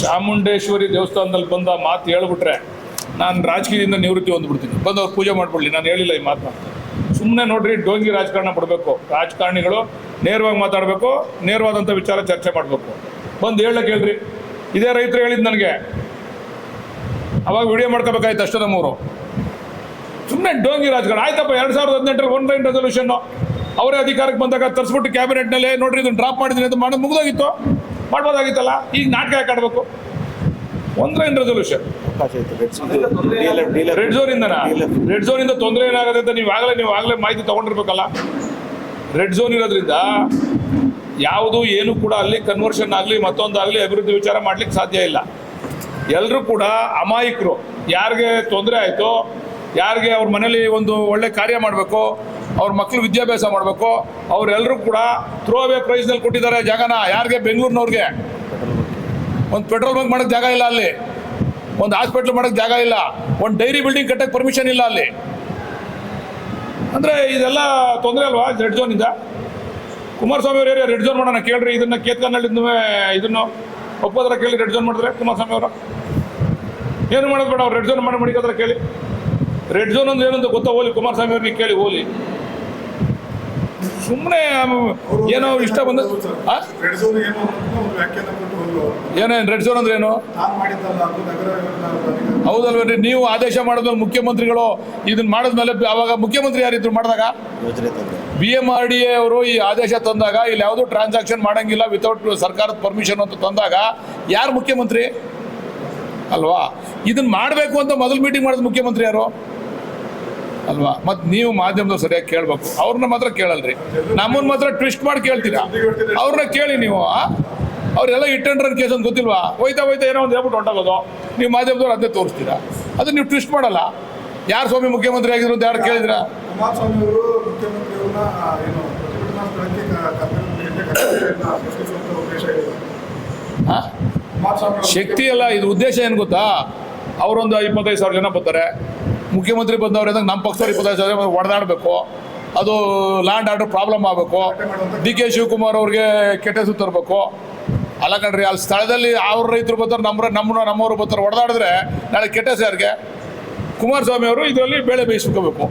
ಚಾಮುಂಡೇಶ್ವರಿ ದೇವಸ್ಥಾನದಲ್ಲಿ ಬಂದ ಮಾತು ಹೇಳ್ಬಿಟ್ರೆ ನಾನು ರಾಜಕೀಯದಿಂದ ನಿವೃತ್ತಿ ಹೊಂದ್ಬಿಡ್ತೀನಿ, ಬಂದು ಅವ್ರು ಪೂಜೆ ಮಾಡ್ಬಿಡ್ಲಿ. ನಾನು ಹೇಳಿಲ್ಲ ಈ ಮಾತನ್ನ. ಸುಮ್ಮನೆ ನೋಡ್ರಿ, ಡೋಂಗಿ ರಾಜಕಾರಣ ಬಿಡಬೇಕು. ರಾಜಕಾರಣಿಗಳು ನೇರವಾಗಿ ಮಾತಾಡಬೇಕು, ನೇರವಾದಂಥ ವಿಚಾರ ಚರ್ಚೆ ಮಾಡಬೇಕು. ಬಂದು ಹೇಳಕ್ಕೆ ಹೇಳ್ರಿ. ಇದೇ ರೈತರು ಹೇಳಿದ್ದು ನನಗೆ, ಅವಾಗ ವಿಡಿಯೋ ಮಾಡ್ಕೋಬೇಕಾಯ್ತು ಅಷ್ಟೇ ನಮ್ಮವರು. ಸುಮ್ಮನೆ ಡೋಂಗಿ ರಾಜಕಾರಣ ಆಯ್ತಪ್ಪ. 2018 1 ರೆಸಲ್ಯೂಷನ್ನು ಅವರೇ ಅಧಿಕಾರಕ್ಕೆ ಬಂದಾಗ ತರಿಸ್ಬಿಟ್ಟು ಕ್ಯಾಬಿನೆಟ್ನಲ್ಲಿ ನೋಡ್ರಿ ಇದನ್ನು ಡ್ರಾಪ್ ಮಾಡಿದ್ದೀನಿ ಅಂತ ಮಾಡೋದು ಮುಗಿದೋಗಿತ್ತು, ಮಾಡ್ಬೋದಾಗಿತ್ತಲ್ಲ. ಈಗ ನಾಟಕ ಯಾಕೆ ಆಡಬೇಕು? 1 ರೆಸಲ್ಯೂಷನ್ ರೆಡ್ ಝೋನಿಂದನಾ? ರೆಡ್ ಝೋನಿಂದ ತೊಂದರೆ ಏನಾಗುತ್ತೆ ಅಂತ ನೀವಾಗಲೇ ಮಾಹಿತಿ ತೊಗೊಂಡಿರ್ಬೇಕಲ್ಲ. ರೆಡ್ ಝೋನ್ ಇರೋದ್ರಿಂದ ಯಾವುದು ಏನು ಕೂಡ ಅಲ್ಲಿ ಕನ್ವರ್ಷನ್ ಆಗಲಿ ಮತ್ತೊಂದಾಗಲಿ ಅಭಿವೃದ್ಧಿ ವಿಚಾರ ಮಾಡ್ಲಿಕ್ಕೆ ಸಾಧ್ಯ ಇಲ್ಲ. ಎಲ್ಲರೂ ಕೂಡ ಅಮಾಯಕರು. ಯಾರಿಗೆ ತೊಂದರೆ ಆಯಿತು, ಯಾರಿಗೆ ಅವ್ರ ಮನೇಲಿ ಒಂದು ಒಳ್ಳೆ ಕಾರ್ಯ ಮಾಡಬೇಕು, ಅವ್ರ ಮಕ್ಕಳು ವಿದ್ಯಾಭ್ಯಾಸ ಮಾಡಬೇಕು, ಅವರೆಲ್ಲರೂ ಕೂಡ ಥ್ರೋ ಅವೇ ಪ್ರೈಸ್ನಲ್ಲಿ ಕೊಟ್ಟಿದ್ದಾರೆ ಜಾಗನ. ಯಾರಿಗೆ? ಬೆಂಗಳೂರಿನವ್ರಿಗೆ. ಒಂದು ಪೆಟ್ರೋಲ್ ಬಂಕ್ ಮಾಡೋಕ್ಕೆ ಜಾಗ ಇಲ್ಲ ಅಲ್ಲಿ, ಒಂದು ಹಾಸ್ಪಿಟ್ಲ್ ಮಾಡೋಕ್ಕೆ ಜಾಗ ಇಲ್ಲ, ಒಂದು ಡೈರಿ ಬಿಲ್ಡಿಂಗ್ ಕಟ್ಟಕ್ಕೆ ಪರ್ಮಿಷನ್ ಇಲ್ಲ ಅಲ್ಲಿ. ಅಂದರೆ ಇದೆಲ್ಲ ತೊಂದರೆ ಅಲ್ವಾ ರೆಡ್ ಝೋನಿಂದ? ಕುಮಾರಸ್ವಾಮಿ ಅವ್ರ ಏರಿಯಾ ರೆಡ್ ಝೋನ್ ಮಾಡೋಣ ಕೇಳ್ರಿ. ಇದನ್ನು ಕೇತ್ಕನ್ನಳ್ಳಿಂದ ಇದನ್ನು ಒಪ್ಪೋದ್ರ ಕೇಳಿ ರೆಡ್ ಝೋನ್ ಮಾಡಿದ್ರೆ ಕುಮಾರಸ್ವಾಮಿ ಅವರು ಏನು ಮಾಡೋದು ಬೇಡ. ಅವ್ರು ರೆಡ್ ಝೋನ್ ಮಾಡಿಕೋದ್ರೆ ಕೇಳಿ. ರೆಡ್ ಝೋನ್ ಅಂದ್ರೆ ಏನಂತ ಗೊತ್ತಾ? ಹೋಲಿ ಕುಮಾರಸ್ವಾಮಿ ಅವ್ರಿಗೆ ಕೇಳಿ ಹೋಲಿ. ಸುಮ್ಮನೆ ಏನೋ ಇಷ್ಟ ಬಂದ ಏನೇನು ರೆಡ್ ಝೋನ್ ಅಂದ್ರೆ ಏನು? ಹೌದಲ್ವೇನ್ರಿ? ನೀವು ಆದೇಶ ಮಾಡಿದ್ಮೇಲೆ ಮುಖ್ಯಮಂತ್ರಿಗಳು ಇದನ್ನ ಮಾಡಿದ್ಮೇಲೆ ಅವಾಗ ಮುಖ್ಯಮಂತ್ರಿ ಯಾರಿದ್ರು ಮಾಡಿದಾಗ? BMRDA ಅವರು ಈ ಆದೇಶ ತಂದಾಗ ಇಲ್ಲಿ ಯಾವುದೂ ಟ್ರಾನ್ಸಾಕ್ಷನ್ ಮಾಡಂಗಿಲ್ಲ ವಿತೌಟ್ ಸರ್ಕಾರದ ಪರ್ಮಿಷನ್ ಅಂತ ತಂದಾಗ ಯಾರು ಮುಖ್ಯಮಂತ್ರಿ ಅಲ್ವಾ? ಇದನ್ನ ಮಾಡಬೇಕು ಅಂತ ಮೊದಲು ಮೀಟಿಂಗ್ ಮಾಡಿದ ಮುಖ್ಯಮಂತ್ರಿ ಯಾರು ಅಲ್ವಾ? ಮತ್ತು ನೀವು ಮಾಧ್ಯಮದವ್ರು ಸರಿಯಾಗಿ ಕೇಳಬೇಕು. ಅವ್ರನ್ನ ಮಾತ್ರ ಕೇಳಲ್ರಿ, ನಮ್ಮನ್ನ ಮಾತ್ರ ಟ್ವಿಸ್ಟ್ ಮಾಡಿ ಕೇಳ್ತೀರಾ. ಅವ್ರನ್ನ ಕೇಳಿ ನೀವು. ಅವರೆಲ್ಲ ಹಿಟ್ ಅಂಡ್ ರನ್ ಕೇಸ್ ಅಂತ ಗೊತ್ತಿಲ್ವಾ? ಹೋಯ್ತಾ ಏನೋ ಒಂದು ಹೇಳ್ಬಿಟ್ಟು ಹೊಂಟಾಗೋದು. ನೀವು ಮಾಧ್ಯಮದವ್ರು ಅದೇ ತೋರಿಸ್ತೀರಾ, ಅದನ್ನ ನೀವು ಟ್ವಿಸ್ಟ್ ಮಾಡಲ್ಲ. ಯಾರು ಸ್ವಾಮಿ ಮುಖ್ಯಮಂತ್ರಿ ಆಗಿದ್ರು ಅಂತ ಯಾರು ಕೇಳಿದ್ರ? ಶಕ್ತಿ ಅಲ್ಲ, ಇದು ಉದ್ದೇಶ ಏನು ಗೊತ್ತಾ? ಅವರೊಂದು 25,000 ಜನ ಬರ್ತಾರೆ, ಮುಖ್ಯಮಂತ್ರಿ ಬಂದವ್ರೆ ನಮ್ಮ ಪಕ್ಷದವ್ರು 25,000 ಜನ ಹೊಡೆದಾಡಬೇಕು, ಅದು ಲ್ಯಾಂಡ್ ಆರ್ಡರ್ ಪ್ರಾಬ್ಲಮ್ ಆಗಬೇಕು, DK ಶಿವಕುಮಾರ್ ಅವ್ರಿಗೆ ಕೆಟ್ಟ ಹೆಸರು ತರಬೇಕು. ಅಲ್ಲ ಕಣ್ರಿ, ಅಲ್ಲಿ ಸ್ಥಳದಲ್ಲಿ ಅವ್ರ ರೈತರು ಬರ್ತಾರೆ, ನಮ್ಮವರು ಬರ್ತಾರೆ, ಹೊಡೆದಾಡಿದ್ರೆ ನಾಳೆ ಕೆಟ್ಟ ಹೆಸರು ಯಾರಿಗೆ? ಕುಮಾರಸ್ವಾಮಿ ಅವರು ಇದರಲ್ಲಿ ಬೇಳೆ ಬೇಯಿಸ್ಕೋಬೇಕು.